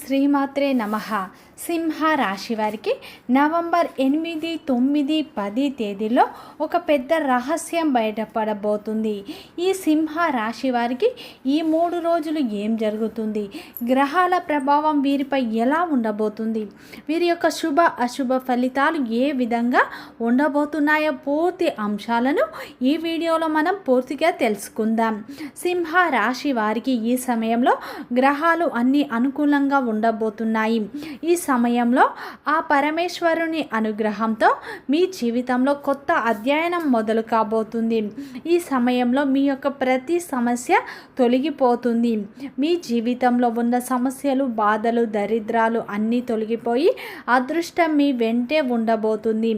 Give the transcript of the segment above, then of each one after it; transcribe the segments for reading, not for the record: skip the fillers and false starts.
శ్రీమాత్రే నమః. సింహ రాశి వారికి నవంబర్ 8, 9, 10 తేదీల్లో ఒక పెద్ద రహస్యం బయటపడబోతుంది. ఈ సింహ రాశి వారికి ఈ 3 రోజులు ఏం జరుగుతుంది, గ్రహాల ప్రభావం వీరిపై ఎలా ఉండబోతుంది, వీరి యొక్క శుభ అశుభ ఫలితాలు ఏ విధంగా ఉండబోతున్నాయో పూర్తి అంశాలను ఈ వీడియోలో మనం పూర్తిగా తెలుసుకుందాం. సింహ రాశి వారికి ఈ సమయంలో గ్రహాలు అన్ని అనుకూలంగా ఉండబోతున్నాయి. ఈ సమయంలో ఆ పరమేశ్వరుని అనుగ్రహంతో మీ జీవితంలో కొత్త అధ్యయనం మొదలు కాబోతుంది. ఈ సమయంలో మీ యొక్క ప్రతి సమస్య తొలగిపోతుంది. మీ జీవితంలో ఉన్న సమస్యలు, బాధలు, దరిద్రాలు అన్నీ తొలగిపోయి అదృష్టం మీ వెంటే ఉండబోతుంది.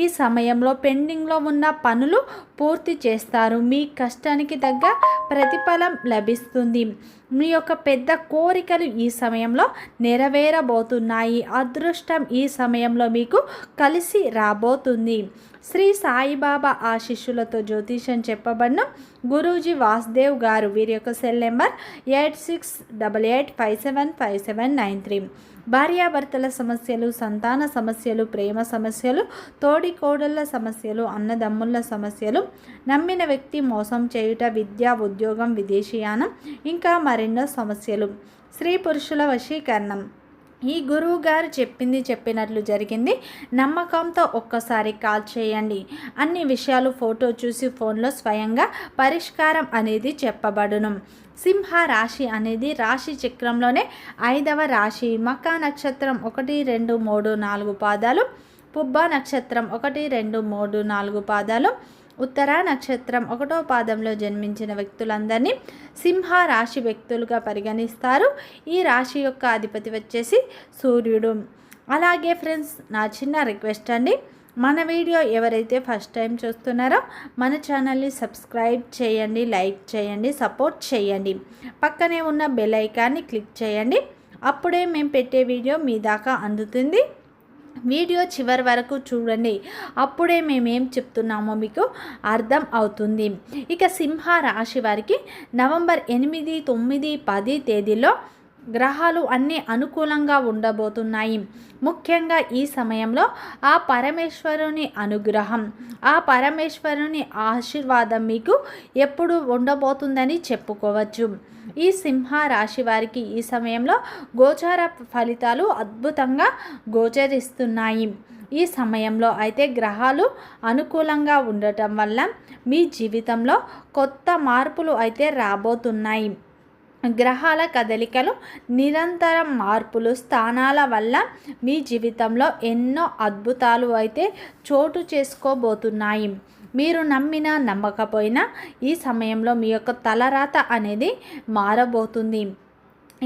ఈ సమయంలో పెండింగ్లో ఉన్న పనులు పూర్తి చేస్తారు. మీ కష్టానికి తగ్గ ప్రతిఫలం లభిస్తుంది. మీ యొక్క పెద్ద కోరికలు ఈ సమయంలో నెరవేరబోతున్నాయి. అదృష్టం ఈ సమయంలో మీకు కలిసి రాబోతుంది. శ్రీ సాయిబాబా ఆశీస్సులతో జ్యోతిషం చెప్పబడిన గురూజీ వాసుదేవ్ గారు. వీరి యొక్క సెల్ నెంబర్ 8688575793. భార్యాభర్తల సమస్యలు, సంతాన సమస్యలు, ప్రేమ సమస్యలు, తోడి కోడళ్ళ సమస్యలు, అన్నదమ్ముళ్ళ సమస్యలు, నమ్మిన వ్యక్తి మోసం చేయుట, విద్య, ఉద్యోగం, విదేశీయానం, ఇంకా మరెన్నో సమస్యలు, స్త్రీ పురుషుల వశీకరణం. ఈ గురువు గారు చెప్పినట్లు జరిగింది. నమ్మకంతో ఒక్కసారి కాల్ చేయండి. అన్ని విషయాలు ఫోటో చూసి ఫోన్లో స్వయంగా పరిష్కారం అనేది చెప్పబడును. సింహ రాశి అనేది రాశి చక్రంలోనే 5వ రాశి. మకా నక్షత్రం 1, 2, 3, 4 పాదాలు, పుబ్బ నక్షత్రం 1, 2, 3, 4 పాదాలు, ఉత్తర నక్షత్రం 1వ పాదంలో జన్మించిన వ్యక్తులందరినీ సింహ రాశి వ్యక్తులుగా పరిగణిస్తారు. ఈ రాశి యొక్క అధిపతి వచ్చేసి సూర్యుడు. అలాగే ఫ్రెండ్స్, నా చిన్న రిక్వెస్ట్ అండి, మన వీడియో ఎవరైతే ఫస్ట్ టైం చూస్తున్నారో మన ఛానల్ని సబ్స్క్రైబ్ చేయండి, లైక్ చేయండి, సపోర్ట్ చేయండి. పక్కనే ఉన్న బెల్ ఐకాన్ని క్లిక్ చేయండి. అప్పుడే మేము పెట్టే వీడియో మీ దాకా అందుతుంది. వీడియో చివరి వరకు చూడండి. అప్పుడే మేమేం చెప్తున్నామో మీకు అర్థం అవుతుంది. ఇక సింహ రాశి వారికి నవంబర్ 8, 9, 10 తేదీల్లో గ్రహాలు అన్నీ అనుకూలంగా ఉండబోతున్నాయి. ముఖ్యంగా ఈ సమయంలో ఆ పరమేశ్వరుని అనుగ్రహం, ఆ పరమేశ్వరుని ఆశీర్వాదం మీకు ఎప్పుడు ఉండబోతుందని చెప్పుకోవచ్చు. ఈ సింహ రాశి వారికి ఈ సమయంలో గోచార ఫలితాలు అద్భుతంగా గోచరిస్తున్నాయి. ఈ సమయంలో అయితే గ్రహాలు అనుకూలంగా ఉండటం వల్ల మీ జీవితంలో కొత్త మార్పులు అయితే రాబోతున్నాయి. గ్రహాల కదలికలు, నిరంతరం మార్పులు, స్థానాల వల్ల మీ జీవితంలో ఎన్నో అద్భుతాలు అయితే చోటు చేసుకోబోతున్నాయి. మీరు నమ్మినా నమ్మకపోయినా ఈ సమయంలో మీ యొక్క తలరాత అనేది మారబోతుంది.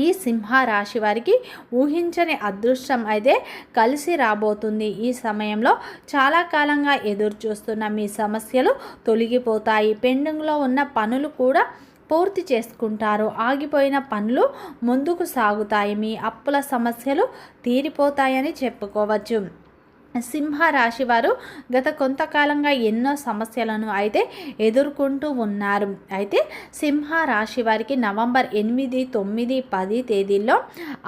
ఈ సింహ రాశి వారికి ఊహించని అదృష్టం అయితే కలిసి రాబోతుంది. ఈ సమయంలో చాలా కాలంగా ఎదురు చూస్తున్న మీ సమస్యలు తొలగిపోతాయి. పెండింగ్లో ఉన్న పనులు కూడా పూర్తి చేసుకుంటారు. ఆగిపోయిన పనులు ముందుకు సాగుతాయి. మీ అప్పుల సమస్యలు తీరిపోతాయని చెప్పుకోవచ్చు. సింహ రాశి వారు గత కొంతకాలంగా ఎన్నో సమస్యలను అయితే ఎదుర్కొంటూ ఉన్నారు. అయితే సింహ రాశి వారికి నవంబర్ 8, 9, 10 తేదీల్లో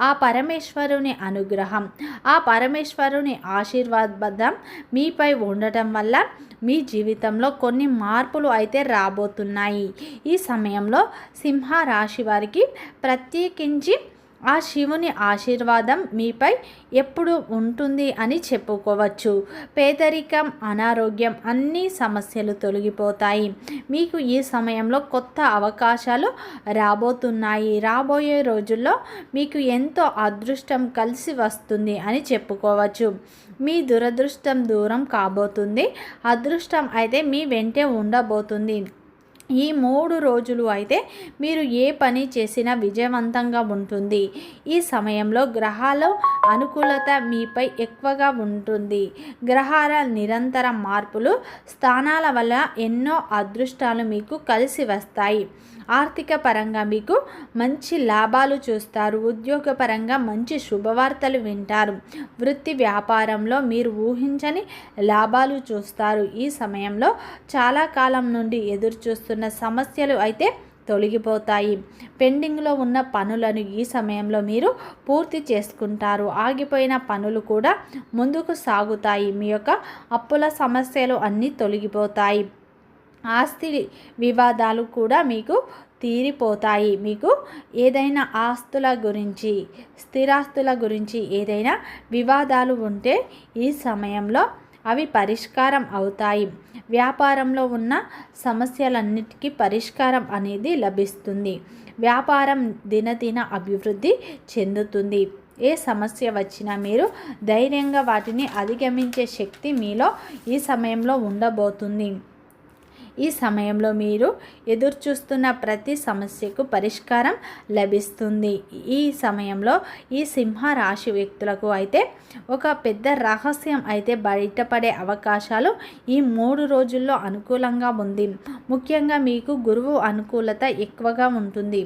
ఆ పరమేశ్వరుని అనుగ్రహం, ఆ పరమేశ్వరుని ఆశీర్వాదం మీపై ఉండటం వల్ల మీ జీవితంలో కొన్ని మార్పులు అయితే రాబోతున్నాయి. ఈ సమయంలో సింహ రాశి వారికి ప్రత్యేకించి ఆ శివుని ఆశీర్వాదం మీపై ఎప్పుడు ఉంటుంది అని చెప్పుకోవచ్చు. పేదరికం, అనారోగ్యం అన్ని సమస్యలు తొలగిపోతాయి. మీకు ఈ సమయంలో కొత్త అవకాశాలు రాబోతున్నాయి. రాబోయే రోజుల్లో మీకు ఎంతో అదృష్టం కలిసి వస్తుంది అని చెప్పుకోవచ్చు. మీ దురదృష్టం దూరం కాబోతుంది. అదృష్టం అయితే మీ వెంటే ఉండబోతుంది. ఈ 3 రోజులు అయితే మీరు ఏ పని చేసినా విజయవంతంగా ఉంటుంది. ఈ సమయంలో గ్రహాల అనుకూలత మీపై ఎక్కువగా ఉంటుంది. గ్రహాల నిరంతర మార్పులు, స్థానాల వల్ల ఎన్నో అదృష్టాలు మీకు కలిసి వస్తాయి. ఆర్థిక పరంగా మీకు మంచి లాభాలు చూస్తారు. ఉద్యోగపరంగా మంచి శుభవార్తలు వింటారు. వృత్తి వ్యాపారంలో మీరు ఊహించని లాభాలు చూస్తారు. ఈ సమయంలో చాలా కాలం నుండి ఎదురు చూస్తున్న సమస్యలు అయితే తొలగిపోతాయి. పెండింగ్లో ఉన్న పనులను ఈ సమయంలో మీరు పూర్తి చేసుకుంటారు. ఆగిపోయిన పనులు కూడా ముందుకు సాగుతాయి. మీ యొక్క అప్పుల సమస్యలు అన్నీ తొలగిపోతాయి. ఆస్తి వివాదాలు కూడా మీకు తీరిపోతాయి. మీకు ఏదైనా ఆస్తుల గురించి, స్థిరాస్తుల గురించి ఏదైనా వివాదాలు ఉంటే ఈ సమయంలో అవి పరిష్కారం అవుతాయి. వ్యాపారంలో ఉన్న సమస్యలన్నిటికీ పరిష్కారం అనేది లభిస్తుంది. వ్యాపారం దినదిన అభివృద్ధి చెందుతుంది. ఏ సమస్య వచ్చినా మీరు ధైర్యంగా వాటిని అధిగమించే శక్తి మీలో ఈ సమయంలో ఉండబోతుంది. ఈ సమయంలో మీరు ఎదురుచూస్తున్న ప్రతి సమస్యకు పరిష్కారం లభిస్తుంది. ఈ సమయంలో ఈ సింహ రాశి వ్యక్తులకు అయితే ఒక పెద్ద రహస్యం అయితే బయటపడే అవకాశాలు ఈ 3 రోజుల్లో అనుకూలంగా ఉంది. ముఖ్యంగా మీకు గురువు అనుకూలత ఎక్కువగా ఉంటుంది.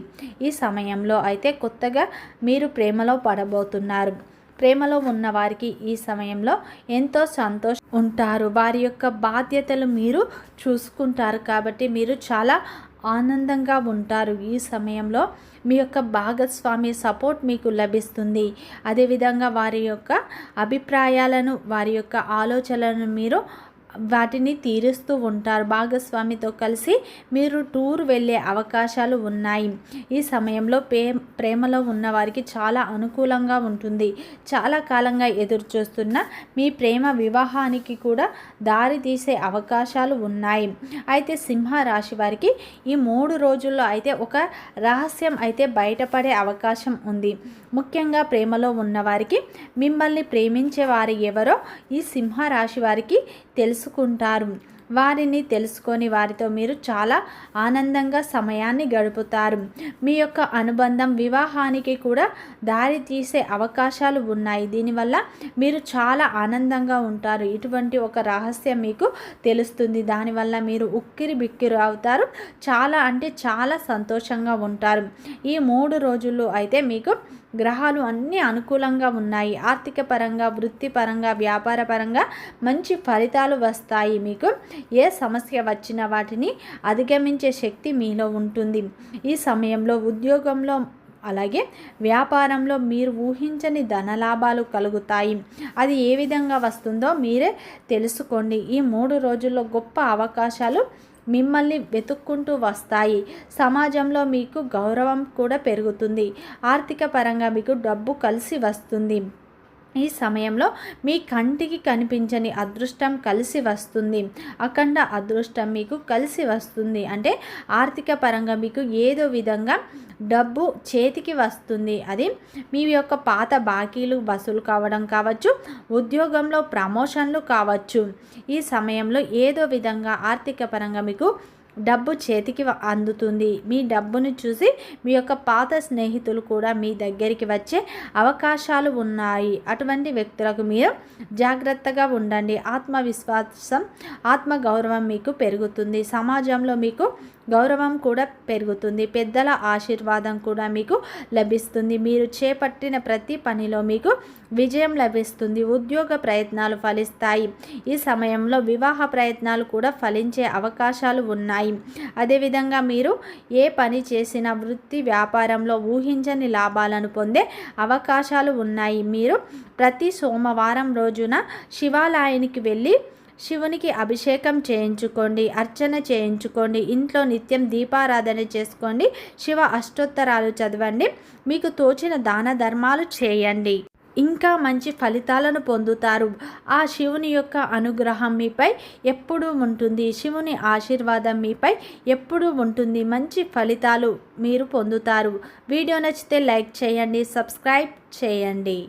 ఈ సమయంలో అయితే కొత్తగా మీరు ప్రేమలో పడబోతున్నారు. ప్రేమలో ఉన్న వారికి ఈ సమయంలో ఎంతో సంతోషం ఉంటారు. వారి యొక్క బాధ్యతలు మీరు చూసుకుంటారు కాబట్టి మీరు చాలా ఆనందంగా ఉంటారు. ఈ సమయంలో మీ యొక్క భాగస్వామి సపోర్ట్ మీకు లభిస్తుంది. అదేవిధంగా వారి యొక్క అభిప్రాయాలను, వారి యొక్క ఆలోచనలను మీరు వాటిని తీరుస్తూ ఉంటారు. భాగస్వామితో కలిసి మీరు టూర్ వెళ్ళే అవకాశాలు ఉన్నాయి. ఈ సమయంలో ప్రేమలో ఉన్న వారికి చాలా అనుకూలంగా ఉంటుంది. చాలా కాలంగా ఎదురు చూస్తున్న మీ ప్రేమ వివాహానికి కూడా దారి తీసే అవకాశాలు ఉన్నాయి. అయితే సింహ రాశి వారికి ఈ 3 రోజుల్లో అయితే ఒక రహస్యం అయితే బయటపడే అవకాశం ఉంది. ముఖ్యంగా ప్రేమలో ఉన్నవారికి మిమ్మల్ని ప్రేమించే వారు ఎవరో ఈ సింహ రాశి వారికి తెలుసుకుంటారు. వారిని తెలుసుకొని వారితో మీరు చాలా ఆనందంగా సమయాన్ని గడుపుతారు. మీ యొక్క అనుబంధం వివాహానికి కూడా దారి తీసే అవకాశాలు ఉన్నాయి. దీనివల్ల మీరు చాలా ఆనందంగా ఉంటారు. ఇటువంటి ఒక రహస్యం మీకు తెలుస్తుంది. దానివల్ల మీరు ఉక్కిరి బిక్కిరి అవుతారు. చాలా అంటే చాలా సంతోషంగా ఉంటారు. ఈ 3 రోజుల్లో అయితే మీకు గ్రహాలు అన్నీ అనుకూలంగా ఉన్నాయి. ఆర్థిక పరంగా, వృత్తిపరంగా, వ్యాపార పరంగా మంచి ఫలితాలు వస్తాయి. మీకు ఏ సమస్య వచ్చినా వాటిని అధిగమించే శక్తి మీలో ఉంటుంది. ఈ సమయంలో ఉద్యోగంలో అలాగే వ్యాపారంలో మీరు ఊహించని ధనలాభాలు కలుగుతాయి. అది ఏ విధంగా వస్తుందో మీరే తెలుసుకోండి. ఈ 3 రోజుల్లో గొప్ప అవకాశాలు మిమ్మల్ని వెతుక్కుంటూ వస్తాయి. సమాజంలో మీకు గౌరవం కూడా పెరుగుతుంది. ఆర్థిక పరంగా మీకు డబ్బు కలిసి వస్తుంది. ఈ సమయంలో మీ కంటికి కనిపించని అదృష్టం కలిసి వస్తుంది. అఖండ అదృష్టం మీకు కలిసి వస్తుంది. అంటే ఆర్థిక పరంగా మీకు ఏదో విధంగా డబ్బు చేతికి వస్తుంది. అది మీ యొక్క పాత బాకీలు వసూలు కావడం కావచ్చు, ఉద్యోగంలో ప్రమోషన్లు కావచ్చు. ఈ సమయంలో ఏదో విధంగా ఆర్థిక పరంగా మీకు డబ్బు చేతికి అందుతుంది. మీ డబ్బును చూసి మీ యొక్క పాత స్నేహితులు కూడా మీ దగ్గరికి వచ్చే అవకాశాలు ఉన్నాయి. అటువంటి వ్యక్తులకు మీరు జాగ్రత్తగా ఉండండి. ఆత్మవిశ్వాసం, ఆత్మగౌరవం మీకు పెరుగుతుంది. సమాజంలో మీకు గౌరవం కూడా పెరుగుతుంది. పెద్దల ఆశీర్వాదం కూడా మీకు లభిస్తుంది. మీరు చేపట్టిన ప్రతి పనిలో మీకు విజయం లభిస్తుంది. ఉద్యోగ ప్రయత్నాలు ఫలిస్తాయి. ఈ సమయంలో వివాహ ప్రయత్నాలు కూడా ఫలించే అవకాశాలు ఉన్నాయి. అదేవిధంగా మీరు ఏ పని చేసినా వృత్తి వ్యాపారంలో ఊహించని లాభాలను పొందే అవకాశాలు ఉన్నాయి. మీరు ప్రతి సోమవారం రోజున శివాలయానికి వెళ్ళి శివునికి అభిషేకం చేయించుకోండి, అర్చన చేయించుకోండి. ఇంట్లో నిత్యం దీపారాధన చేసుకోండి. శివ అష్టోత్తరాలు చదవండి. మీకు తోచిన దాన ధర్మాలు చేయండి. ఇంకా మంచి ఫలితాలను పొందుతారు. ఆ శివుని యొక్క అనుగ్రహం మీపై ఎప్పుడూ ఉంటుంది. శివుని ఆశీర్వాదం మీపై ఎప్పుడూ ఉంటుంది. మంచి ఫలితాలు మీరు పొందుతారు. వీడియో నచ్చితే లైక్ చేయండి, సబ్స్క్రైబ్ చేయండి.